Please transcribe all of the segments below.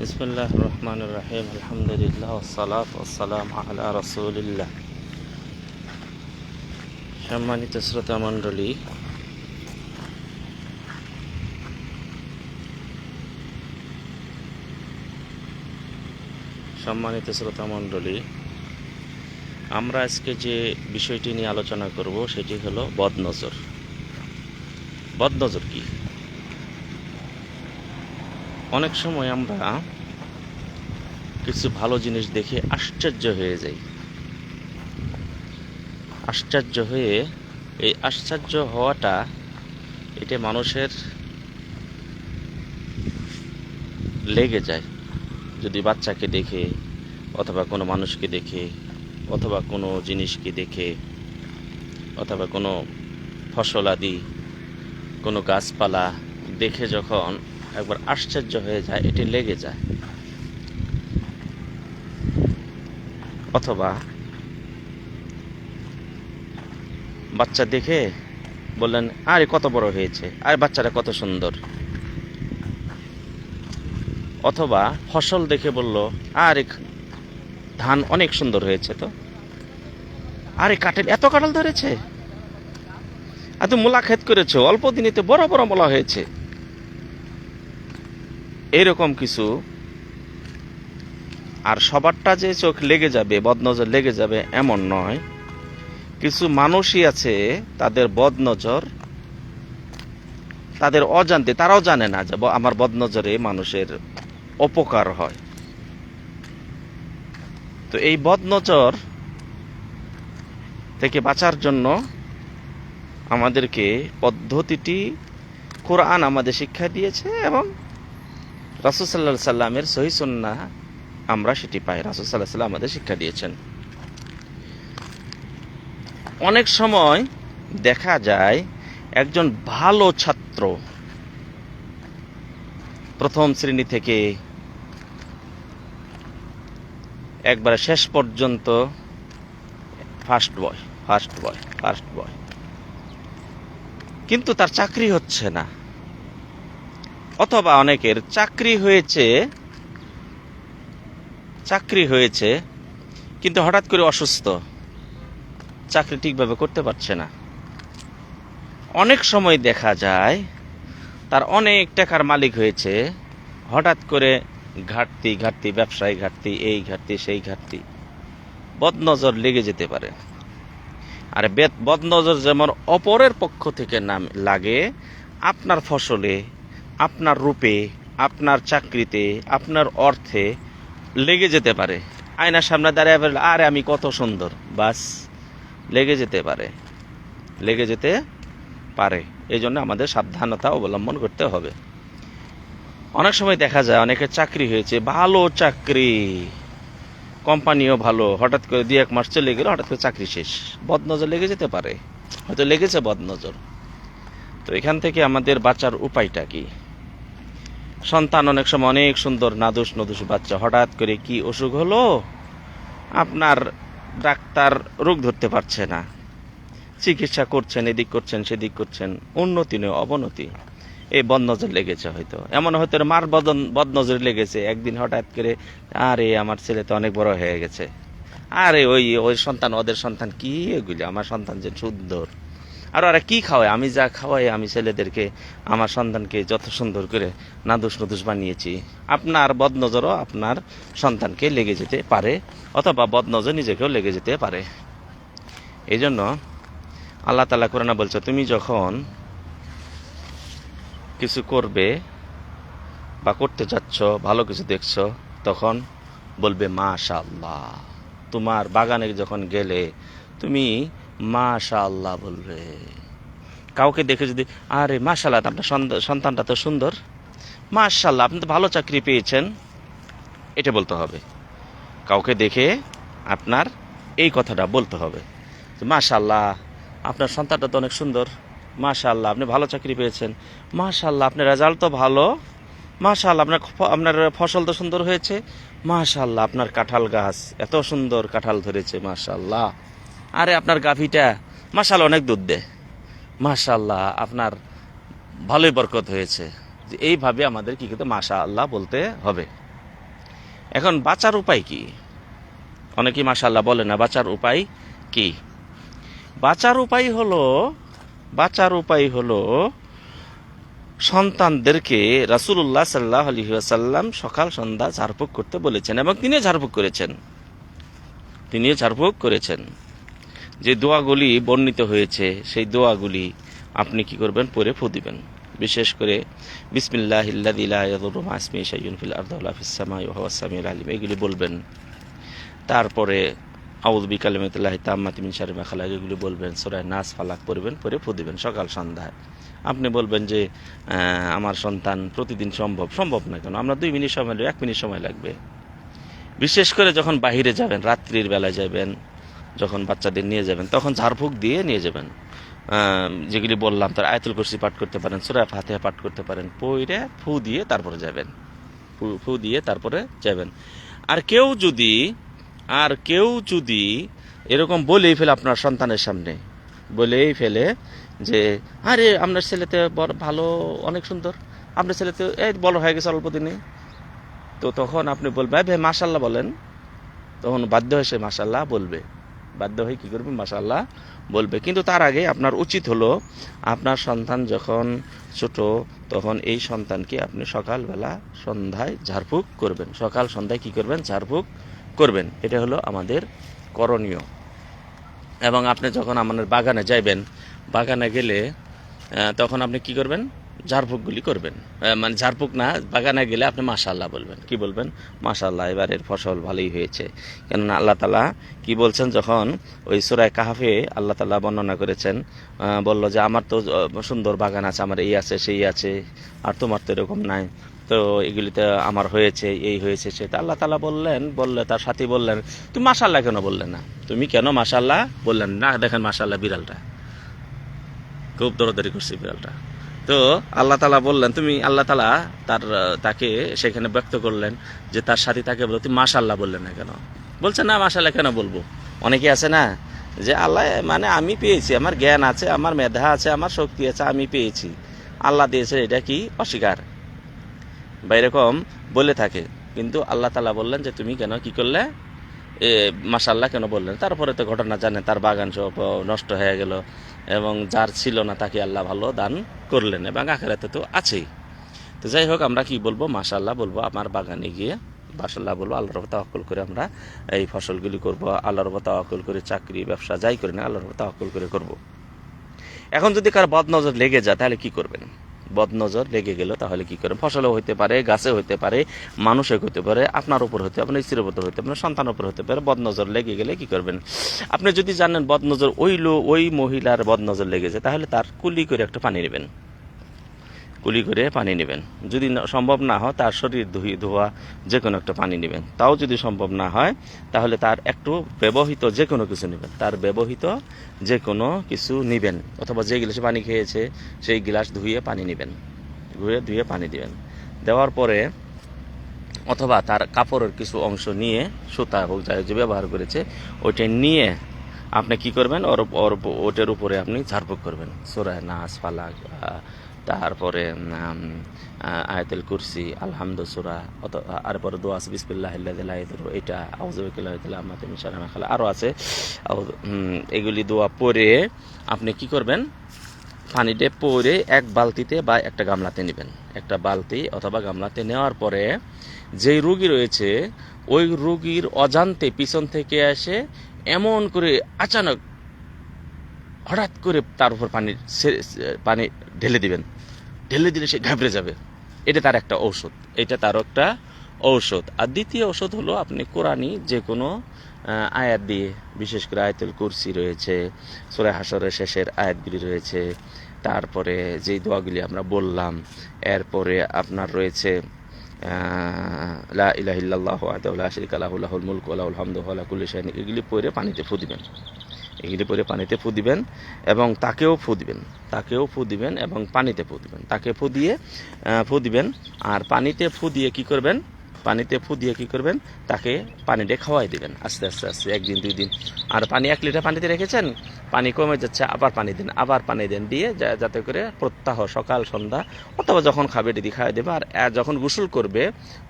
বিসমিল্লাহির রহমানির রহিম। আলহামদুলিল্লাহ ওয়াসসালাতু ওয়াসসালামু আলা রাসূলিল্লাহ। সম্মানিত শ্রোতা মণ্ডলী, আমরা আজকে যে বিষয়টি নিয়ে আলোচনা করব সেটি হলো বদনজর। বদনজর কি? অনেক সময় আমরা কিছু ভালো জিনিস দেখে আশ্চর্য হয়ে যাই। আশ্চর্য হয়ে এই আশ্চর্য হওয়াটা এটা মানুষের লেগে যায়। যদি বাচ্চাকে দেখে, অথবা কোনো মানুষকে দেখে, অথবা কোনো জিনিসকে দেখে, অথবা কোনো ফসলাদি, কোনো গাছপালা দেখে যখন একবার আশ্চর্য হয়ে যায়, এটি লেগে যায়। অথবা বাচ্চা দেখে বললেন, আরে কত বড় হয়েছে, আরে বাচ্চাটা কত সুন্দর। অথবা ফসল দেখে বলল, আরে ধান অনেক সুন্দর হয়েছে, তো আরে কাঁঠাল, এত কাঁঠাল ধরেছে, এত মূলা ক্ষেত করেছে, অল্প দিনেতে বড় বড় মূলা হয়েছে। এরকম কিছু। আর সবারটা যে চোখ লেগে যাবে, বদনজর লেগে যাবে এমন নয়। কিছু মানুষই আছে, তাদের বদনজর তাদের অজান্তে, তারাও জানে না যে আমার বদনজরে মানুষের অপকার হয়। তো এই বদনজর থেকে বাঁচার জন্য আমাদেরকে পদ্ধতিটি কোরআন আমাদের শিক্ষা দিয়েছে, এবং রাসূল সাল্লাল্লাহু আলাইহি সাল্লামের সহিহ সুন্নাহ আমরা সেটি পাই। রাসূল সাল্লাল্লাহু আলাইহি সাল্লাম আমাদের শিক্ষা দিয়েছেন। অনেক সময় দেখা যায় একজন ভালো ছাত্র, প্রথম শ্রেণী থেকে একবারে শেষ পর্যন্ত ফার্স্ট বয়, কিন্তু তার চাকরি হচ্ছে না। অথবা অনেকের চাকরি হয়েছে কিন্তু হঠাৎ করে অসুস্থ, চাকরি ঠিকভাবে করতে পারছে না। অনেক সময় দেখা যায় তার অনেক টাকার মালিক হয়েছে, হঠাৎ করে ঘাটতি, ব্যবসায় ঘাটতি, এই ঘাটতি, সেই ঘাটতি, বদনজর লেগে যেতে পারে। আর বদনজর যেমন অপরের পক্ষ থেকে লাগে, আপনার ফসলে, আপনার রূপে, আপনার চাকরিতে, আপনার অর্থে লেগে যেতে পারে। আয়নার সামনে দাঁড়িয়ে বললে, আরে আমি কত সুন্দর, বাস লেগে যেতে পারে। এই জন্য আমাদের সাবধানতা অবলম্বন করতে হবে। অনেক সময় দেখা যায় অনেকের চাকরি হয়েছে, ভালো চাকরি, কোম্পানিও ভালো, হঠাৎ করে 2-1 মাস চলে গেল, হঠাৎ করে চাকরি শেষ। বদনজর লেগে যেতে পারে, হয়তো লেগেছে বদনজর। তো এখান থেকে আমাদের বাঁচার উপায়টা কি? সন্তান অনেক সময় অনেক সুন্দর নাদুস নদুস বাচ্চা, হঠাৎ করে কি অসুখ হলো, আপনার ডাক্তার রোগ ধরতে পারছে না, চিকিৎসা করছেন, এদিক করছেন, সেদিক করছেন, উন্নতি নয় অবনতি। এই বদনজর লেগেছে। হয়তো এমন হয়তো মার বদনজর লেগেছে, একদিন হঠাৎ করে, আরে আমার ছেলে তো অনেক বড় হয়ে গেছে, আরে ওই সন্তান, ওদের সন্তান কি এগুলি, আমার সন্তান যে সুন্দর, আর ওরা কি খাওয়ায়, আমি যা খাওয়াই আমি ছেলেদেরকে, আমার সন্তানকে যত সুন্দর করে নাদুস নদুস বানিয়েছি। আপনার বদনজরও আপনার সন্তানকে লেগে যেতে পারে, অথবা বদনজর নিজেকেও লেগে যেতে পারে। এই জন্য আল্লাহ তাআলা কোরআনে বলছে, তুমি যখন কিছু করবে বা করতে যাচ্ছ, ভালো কিছু দেখছো, তখন বলবে মাশাআল্লাহ। তোমার বাগানে যখন গেলে তুমি মাশাআল্লাহ বলবে। কাউকে দেখে যদি, আরে মাশাআল্লাহ, আপনার সন্তানটা তো সুন্দর, মাশাআল্লাহ আপনি তো ভালো চাকরি পেয়েছেন, এটা বলতে হবে। কাউকে দেখে আপনার এই কথাটা বলতে হবে, মাশাআল্লাহ আপনার সন্তানটা তো অনেক সুন্দর, মাশাআল্লাহ আপনি ভালো চাকরি পেয়েছেন, মাশাআল্লাহ আপনার রেজাল্ট তো ভালো, মাশাআল্লাহ আপনার ফসল তো সুন্দর হয়েছে, মাশাআল্লাহ আপনার কাঁঠাল গাছ এত সুন্দর কাঁঠাল ধরেছে, মাশাআল্লাহ। আরে আপনার গাভীটা মাশাআল্লাহ অনেক দুধ দেয়, মাশাআল্লাহ আপনার ভালোই বরকত হয়েছে। এইভাবে আমাদের কি করতে, মাশাআল্লাহ বলতে হবে। এখন বাঁচার উপায় কি? অনেকেই মাশাআল্লাহ বলে না, বাঁচার উপায় কি? বাঁচার উপায় হলো সন্তানদেরকে রাসূলুল্লাহ সাল্লাল্লাহু আলাইহি ওয়াসাল্লাম সকাল সন্ধ্যা ঝাড়ফুঁক করতে বলেছেন এবং তিনিও ঝাড়ফুঁক করেছেন। যে দোয়াগুলি বর্ণিত হয়েছে সেই দোয়াগুলি আপনি কি করবেন? পরে ফু দিবেন। বিশেষ করে বিসমিল্লাহিল্লাযী লা ইয়াদুররু মা ইসমিহি শাইউন ফিল আরদি ওয়ালা ফিস সামাই ওয়া হুয়াস সামিউল আলিম, এগুলি বলবেন। তারপরে আউযু বিকালিমাতিল্লাহি তাম্মাতি মিন শাররি মা খালাক, এগুলি বলবেন। সূরা নাস, ফালাক পড়বেন, পরে ফু দিবেন সকাল সন্ধ্যায়। আপনি বলবেন যে আমার সন্তান প্রতিদিন সম্ভব না কেন, আমরা 2 মিনিট সময় লাগবে, 1 মিনিট সময় লাগবে। বিশেষ করে যখন বাহিরে যাবেন, রাত্রির বেলায় যাবেন, যখন বাচ্চাদের নিয়ে যাবেন, তখন ঝাড়ফুঁক দিয়ে নিয়ে যাবেন। যেগুলি বললাম, তার আয়াতুল কুরসি পাঠ করতে পারেন, সূরা ফাতিহা পাঠ করতে পারেন, পড়ে ফু দিয়ে তারপরে যাবেন। আর কেউ যদি এরকম বলেই ফেলে আপনার সন্তানের সামনে, যে আরে আপনার ছেলেতে ভালো, অনেক সুন্দর, আপনার ছেলেতে এই বড় হয়ে গেছে অল্প দিনে, তো তখন আপনি বলবেন ভাই মাশাআল্লাহ বলেন। তখন বাধ্য হয়ে সে মাশাআল্লাহ বলবে, কি করবে? মাশাআল্লাহ বলবে। কিন্তু তার আগে আপনার উচিত হলো, আপনার সন্তান যখন ছোট, তখন এই সন্তানকে আপনি সকালবেলা সন্ধ্যায় ঝাড়ফুঁক করবেন। সকাল সন্ধ্যায় কি করবেন? ঝাড়ফুঁক করবেন। এটা হলো আমাদের করণীয়। এবং আপনি যখন আমাদের বাগানে যাইবেন, বাগানে গেলে তখন আপনি কি করবেন? ঝাড়ফুঁকগুলি করবেন। মানে ঝাড়ফুঁক না, বাগানে গেলে আপনি মাশাআল্লাহ বলবেন। কি বলবেন? মাশাআল্লাহ, এবারের ফসল ভালোই হয়েছে। কেননা আল্লাহ তাআলা কি বলছেন, যখন ওই সূরা কাহফে আল্লাহ তাআলা বর্ণনা করেছেন, বলল যে আমার তো সুন্দর বাগান আছে, আমার এই আছে সেই আছে, আর তোমার তো এরকম নাই, তো এগুলিতে আমার হয়েছে, এই হয়েছে সেটা। আল্লাহ তাআলা বললে তার সাথী বললেন, তুমি মাশাআল্লাহ কেন বললেন না? তুমি কেন মাশাআল্লাহ বললেন না? দেখেন মাশাআল্লাহ, বিড়ালটা খুব দরদারি করছে বিড়ালটা। তো আল্লাহ তাআলা বললেন, আল্লাহ তাআলা তাকে সেখানে ব্যক্ত করলেন যে তার সাথী তাকে বলল, তুমি মাশাআল্লাহ বললেন না কেন? বলছে না, মাশাআল্লাহ কেন বলবো? অনেকে আছে না যে আল্লাহ মানে আমি পেয়েছি, আমার জ্ঞান আছে, আমার মেধা আছে, আমার শক্তি আছে, আমি পেয়েছি, আল্লাহ দিয়েছে, এটা কি অস্বীকার বা এরকম বলে থাকে। কিন্তু আল্লাহ তাআলা বললেন যে তুমি কেন কি করলে, মাশাআল্লাহ কেন বললেন? তারপরে তো ঘটনা জানেন, তার বাগান সব নষ্ট হয়ে গেল এবং যার ছিল না তাকে আল্লাহ ভালো দান করলেন, এবং আখিরাতে তো আছেই। তো যাই হোক, আমরা কি বলবো? মাশাআল্লাহ বলবো। আমার বাগানে গিয়ে মাশাআল্লাহ বলবো। আল্লাহর উপর তাওয়াক্কুল করে আমরা এই ফসলগুলি করব। আল্লাহর উপর তাওয়াক্কুল করে চাকরি ব্যবসা যাই করি না, আল্লাহর উপর তাওয়াক্কুল করে করব। এখন যদি কার বদনজর লেগে যায়, তাহলে কি করবেন? বদনজর লেগে গেল তাহলে কি করবেন? ফসলও হইতে পারে, গাছে হইতে পারে, মানুষে হইতে পারে, আপনার উপর হতে, আপনার স্ত্রীর উপর হতে, আপনার সন্তানের উপর হতে পারে। বদনজর লেগে গেলে কি করবেন? আপনি যদি জানেন বদনজর ওই মহিলার বদনজর লেগেছে, তাহলে তার কুলি করে একটা পানি নেবেন, যদি সম্ভব না হয়, তার শরীর ধোয়া যে কোনো একটা পানি নেবেন। তাও যদি সম্ভব না হয়, তাহলে তার একটু ব্যবহৃত যে কোনো কিছু নেবেন, অথবা যে গ্লাসে পানি খেয়েছে সেই গ্লাস ধুয়ে পানি নেবেন, ধুয়ে পানি দিবেন। দেওয়ার পরে অথবা তার কাপড়ের কিছু অংশ নিয়ে, সুতা হোক যাই যে ব্যবহার করেছে, ওইটা নিয়ে আপনি কি করবেন? ওটার উপরে আপনি ঝাড়ফুঁক করবেন। সূরা নাস, ফালাক, তারপরে আয়াতুল কুরসি, আলহামদু সূরা, আর পরে দোয়া আছে বিসমিল্লাহিল্লাযী লা ইয়াদুররু, এটা আউযু বিকালিমাতিল্লাহি তাম্মাতি মিন শাররি মা খালাক, আরও আছে। এগুলি দোয়া পড়ে আপনি কি করবেন? পানিতে পরে এক বালতিতে বা একটা গামলাতে নেবেন। একটা বালতি অথবা গামলাতে নেওয়ার পরে যেই রোগী রয়েছে, ওই রোগীর অজান্তে পিছন থেকে এসে এমন করে আচানক হঠাৎ করে তার উপর পানি ঢেলে দিবেন। ঢেলে দিলে সে ঘাবড়ে যাবে। এটা তার একটা ঔষধ। আর দ্বিতীয় ঔষধ হলো, আপনি কোরআনী যে কোনো আয়াত দিয়ে, বিশেষ করে আয়াতুল কুরসি রয়েছে, সূরা হাশরের শেষের আয়াতগুলি রয়েছে, তারপরে যেই দোয়াগুলি আমরা বললাম, এরপরে আপনার রয়েছে লা ইলাহা ইল্লাল্লাহু ওয়াহদাহু লা শারীকা লাহু লাহুল মুলকু ওয়া লাহুল হামদু ওয়া হুয়া আলা কুল্লি শাইইন, এগুলি পড়ে পানিতে ফু দিবেন এবং তাকেও ফু দিবেন এবং পানিতে ফু দিবেন। তাকে ফু দিবেন আর পানিতে ফু দিয়ে কি করবেন? পানিতে ফু দিয়ে কী করবেন, তাকে পানিটা খাওয়াই দেবেন আস্তে আস্তে আস্তে, 1 দিন 2 দিন। আর পানি 1 লিটার পানিতে রেখেছেন, পানি কমে যাচ্ছে, আবার পানি দেন, আবার পানি দেন, দিয়ে যাতে করে প্রত্যাহ সকাল সন্ধ্যা অথবা যখন খাবে এটি খাওয়াই দেবে। আর যখন গোসল করবে,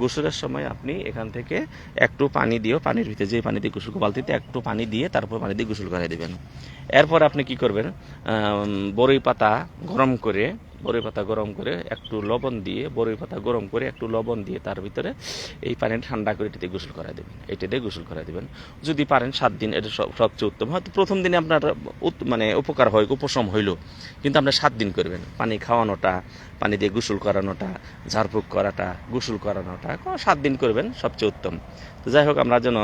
গোসলের সময় আপনি এখান থেকে একটু পানি দিয়েও, পানির ভিতরে যে পানি দিয়ে গোসল, বালতিতে একটু পানি দিয়ে তারপর পানি দিয়ে গোসল করাই দেবেন। এরপর আপনি কি করবেন, বড়ই পাতা গরম করে, একটু লবণ দিয়ে, বড়ই পাতা গরম করে একটু লবণ দিয়ে তার ভিতরে এই পানি ঠান্ডা করে এটাতে গোসল করা দেবেন, এটা দিয়ে গোসল করা দেবেন। যদি পারেন 7 দিন, এটা সবচেয়ে উত্তম। হয়তো প্রথম দিনে আপনার মানে উপকার হয়, উপশম হইল, কিন্তু আপনি 7 দিন করবেন। পানি খাওয়ানোটা, পানি দিয়ে গোসল করানোটা, ঝাড়ফুঁক করাটা, গোসল করানোটা 7 দিন করবেন, সবচেয়ে উত্তম। তো যাই হোক, আমরা যেন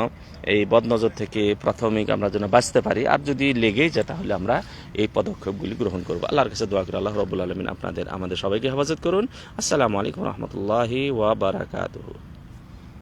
এই বদনজর থেকে প্রাথমিক আমরা যেন বাঁচতে পারি। আর যদি লেগেই যায় তাহলে আমরা এই পদক্ষেপগুলি গ্রহণ করবো। আল্লাহর কাছে দোয়া করি, আল্লাহ রাব্বুল আলামিন আমাদের সবাইকে হেফাজত করুন। আসসালামু আলাইকুম রহমতুল্লাহি ওয়া বারাকাতুহু।